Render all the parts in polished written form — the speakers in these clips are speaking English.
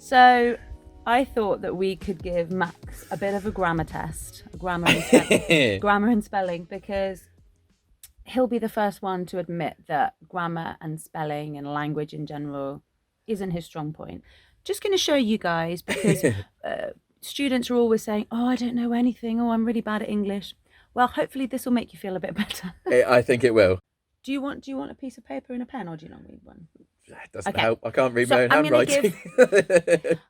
So I thought that we could give Max a bit of a grammar test, grammar and spelling, because he'll be the first one to admit that grammar and spelling and language in general isn't his strong point. Just going to show you guys, because students are always saying, oh, I don't know anything. Oh, I'm really bad at English. Well, hopefully this will make you feel a bit better. I think it will. Do you want a piece of paper and a pen, or do you not need one? That doesn't help. I can't read my own I'm handwriting.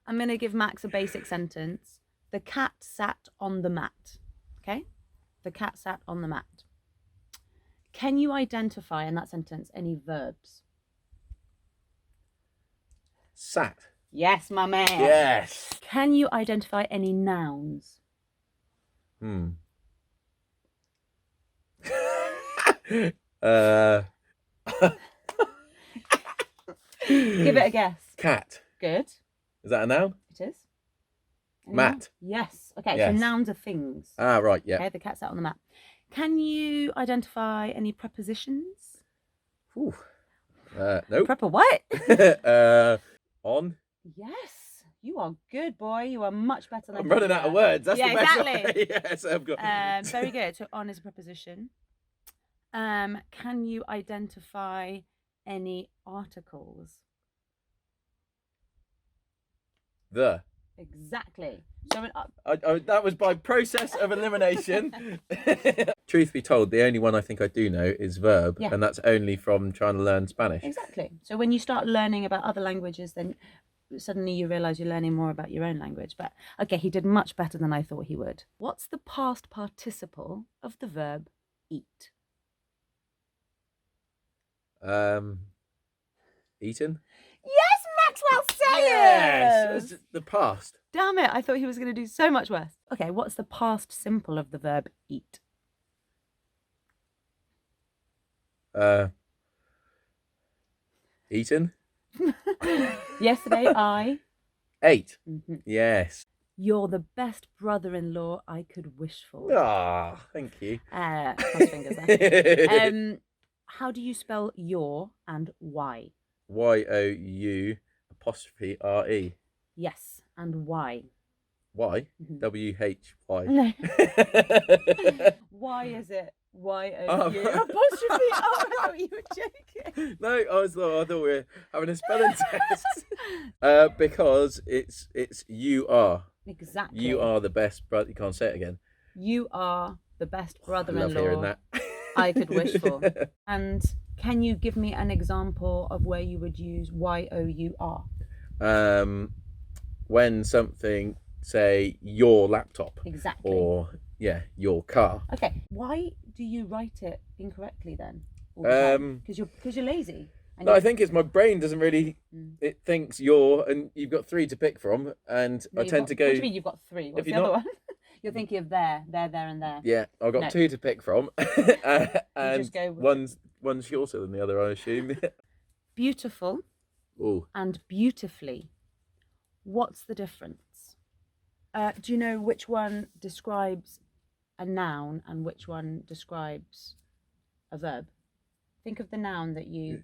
I'm going to give Max a basic sentence. The cat sat on the mat. Okay? The cat sat on the mat. Can you identify in that sentence any verbs? Sat. Yes, my man. Yes. Can you identify any nouns? Give it a guess. Cat. Good. Is that a noun? It is. Any Mat. noun? Yes. Okay, Yes. so nouns are things. Ah, right, yeah. Okay, the cat sat on the mat. Can you identify any prepositions? Ooh. Nope. Prepper what? On. Yes. You are good, boy. You are much better than I'm running out of words. That's yeah, the best exactly. way. Yes, I've got. Very good. So on is a preposition. Can you identify any articles? The. Exactly. So that was by process of elimination. Truth be told, the only one I think I do know is verb, Yeah. and that's only from trying to learn Spanish. Exactly. So when you start learning about other languages, then suddenly you realise you're learning more about your own language. But okay, he did much better than I thought he would. What's the past participle of the verb eat? Eaten. Yes, Maxwell Sayers! Yes, it's the past. Damn it, I thought he was going to do so much worse. Okay, what's the past simple of the verb eat? Eaten. Yesterday I Ate. Mm-hmm. Yes. You're the best brother-in-law I could wish for. Ah, thank you. Cross fingers there. How do you spell your and why? Y-O-U''re. Yes, and why? Why? Mhm. W-H-Y. No. Why is it Y-O-U apostrophe R? I thought you were joking. No, I thought we were having a spelling test. Because it's you are. Exactly. You are the best brother. You can't say it again. You are the best I love hearing brother-in-law that. I could wish for. And can you give me an example of where you would use Y-O-U-R? When something, say, your laptop. Exactly. Or your car. Okay. Why do you write it incorrectly then? Because you're lazy. No, I think it's my brain doesn't really. It thinks and you've got 3 to pick from, and No, I tend to go. What do you mean you've got 3? What's the other one? You're thinking of there, and there. Yeah, I've got 2 to pick from, and just go with one's shorter than the other, I assume. Beautiful. Ooh. And beautifully. What's the difference? Do you know which one describes a noun and which one describes a verb? Think of the noun that you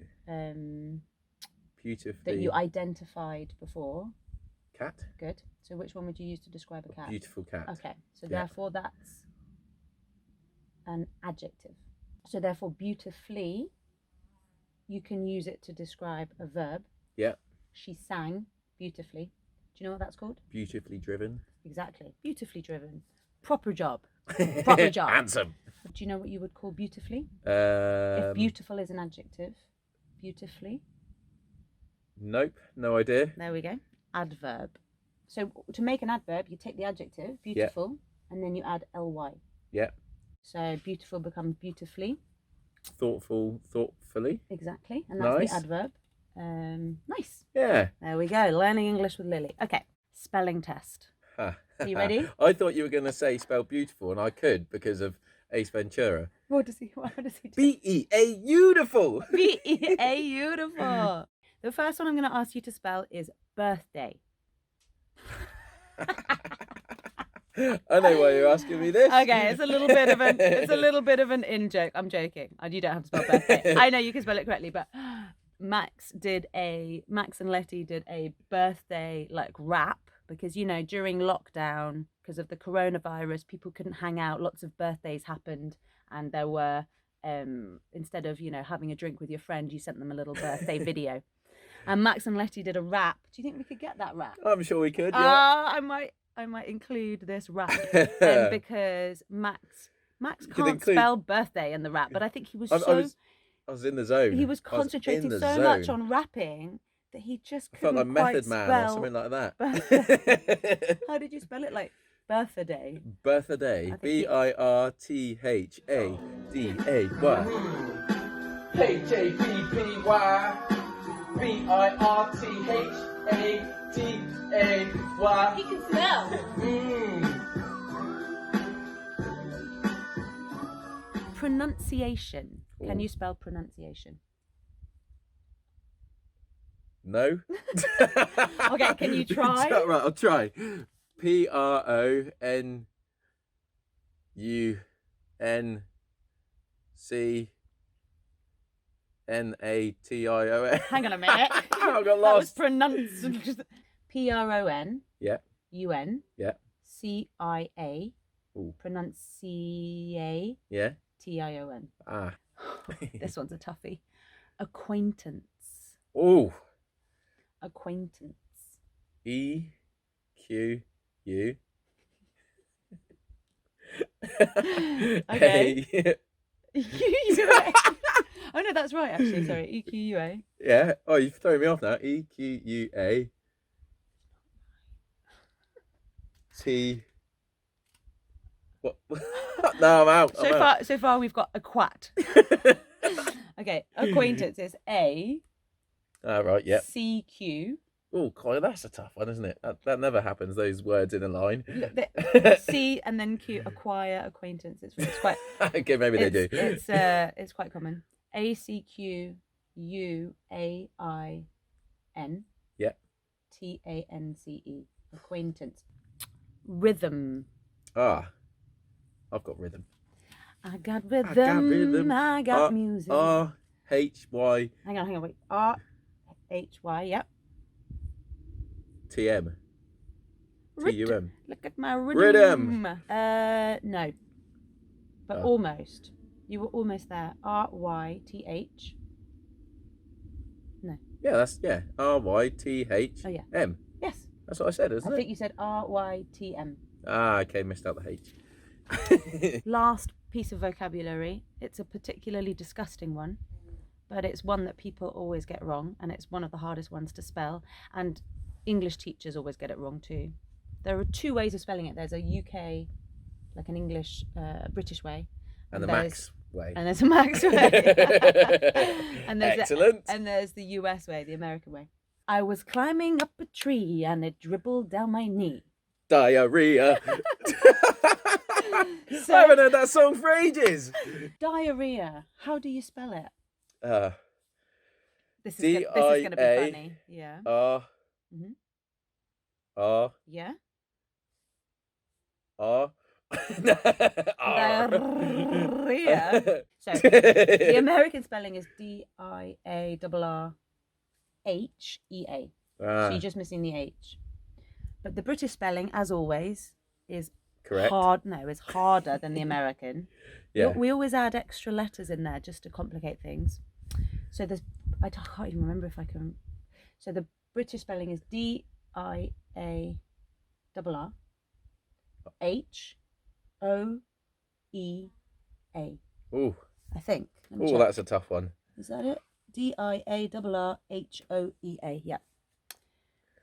Beautifully. identified before. Cat. Good. So which one would you use to describe a cat? Beautiful cat. Okay. So therefore that's an adjective. So therefore beautifully, you can use it to describe a verb. Yeah. She sang beautifully. Do you know what that's called? Beautifully driven. Exactly. Beautifully driven. Proper job. Proper job. Handsome. Do you know what you would call beautifully? If If beautiful is an adjective, beautifully. Nope, no idea. There we go. Adverb. So to make an adverb, you take the adjective, beautiful, and then you add ly. Yeah. So beautiful becomes beautifully. Thoughtful, thoughtfully. Exactly. And that's Nice. the adverb. Nice. Yeah. There we go. Learning English with Lily. Okay. Spelling test. Are you ready? I thought you were going to say spell beautiful, and I could because of Ace Ventura. What does he do? B-E-A-beautiful. B-E-A-beautiful. The first one I'm going to ask you to spell is birthday. I know why you're asking me this. Okay, it's a little bit of an in joke. I'm joking. You don't have to spell birthday. I know you can spell it correctly, but Max and Letty did a birthday like rap because, you know, during lockdown, because of the coronavirus, people couldn't hang out. Lots of birthdays happened, and there were instead of, you know, having a drink with your friend, you sent them a little birthday video. And Max and Letty did a rap. Do you think we could get that rap? I'm sure we could. Yeah. I might include this rap because Max can't spell birthday in the rap, but I think he was I was in the zone. He was concentrating so much on rapping that he just couldn't felt like Method Man or something like that. How did you spell it? Like birthday. Birthday. BIRTHADAY. HAPPY. He can smell. Pronunciation. Ooh. Can you spell pronunciation? No. Okay, can you try? Right, I'll try. PRONUNCIATION. Hang on a minute. I got That was lost. pronounced. PRON. Yeah. UN. Yeah. CIA. Ooh. Pronunciate. Yeah. TION. Ah. This one's a toughie. Acquaintance. Oh. Acquaintance. EQU. Okay. EQUA. Oh no, that's right actually. Sorry, EQUA. Yeah. Oh, you've thrown me off now. EQUA. T. What? No, I'm out. So far we've got aquat. Okay, acquaintance is A. Right. Yep. CQ. Oh, God, that's a tough one, isn't it? That never happens. Those words in a line. Look, C and then Q. Acquire, acquaintance. It's quite. Okay, maybe they do. It's quite common. ACQUAIN. Yeah. TANCE. Acquaintance. Rhythm. Ah, I've got rhythm. I got rhythm. I got music. RHY. Hang on, wait. RHY. Yep. TM. TUM. Look at my rhythm. No, but Oh. almost. You were almost there. RYTH. No. Yeah, that's RYTH. Oh yeah. M. Yes. That's what I said, isn't I it? think you said RYTM. Ah, okay, missed out the H. Last piece of vocabulary. It's a particularly disgusting one, but it's one that people always get wrong, and it's one of the hardest ones to spell. And English teachers always get it wrong too. There are two ways of spelling it. There's a UK, like an English, British way. And the Max way. And there's a Max way. and there's Excellent. And there's the US way, the American way. I was climbing up a tree and it dribbled down my knee. Diarrhea. I haven't heard that song for ages. Diarrhea. How do you spell it? This is going to be funny. Yeah. R. Mhm. R. Yeah. R. Diarrhea. So the American spelling is DIARRHEA. So you're just missing the H. But the British spelling, as always, is correct. It's harder than the American. Yeah. We always add extra letters in there just to complicate things. So I can't even remember if I can. So the British spelling is DIARRHOEA. Ooh. I think. Oh, that's a tough one. Is that it? DIARRHOEA. Yeah.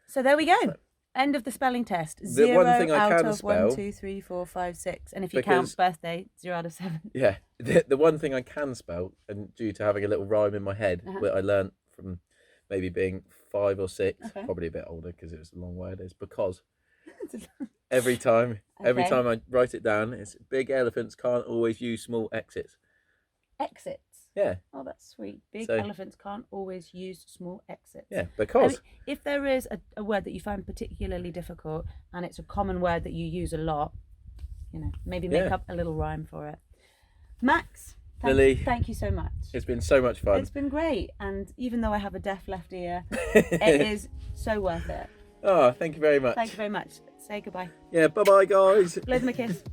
So there we go. End of the spelling test. The one thing I out can of spell, 1, 2, 3, 4, 5, 6. And if you count birthday, 0 out of 7. Yeah. The one thing I can spell, and due to having a little rhyme in my head that I learnt from maybe being 5 or 6, probably a bit older because it was a long word, is because. Every time I write it down, it's big elephants can't always use small exits. Exits? Yeah. Oh, that's sweet. Big elephants can't always use small exits. Yeah, because. I mean, if there is a word that you find particularly difficult and it's a common word that you use a lot, maybe make up a little rhyme for it. Max, Lily, thank you so much. It's been so much fun. It's been great, and even though I have a deaf left ear, it is so worth it. Oh, thank you very much. Thank you very much. Say goodbye. Yeah, bye-bye, guys. Blow them a kiss.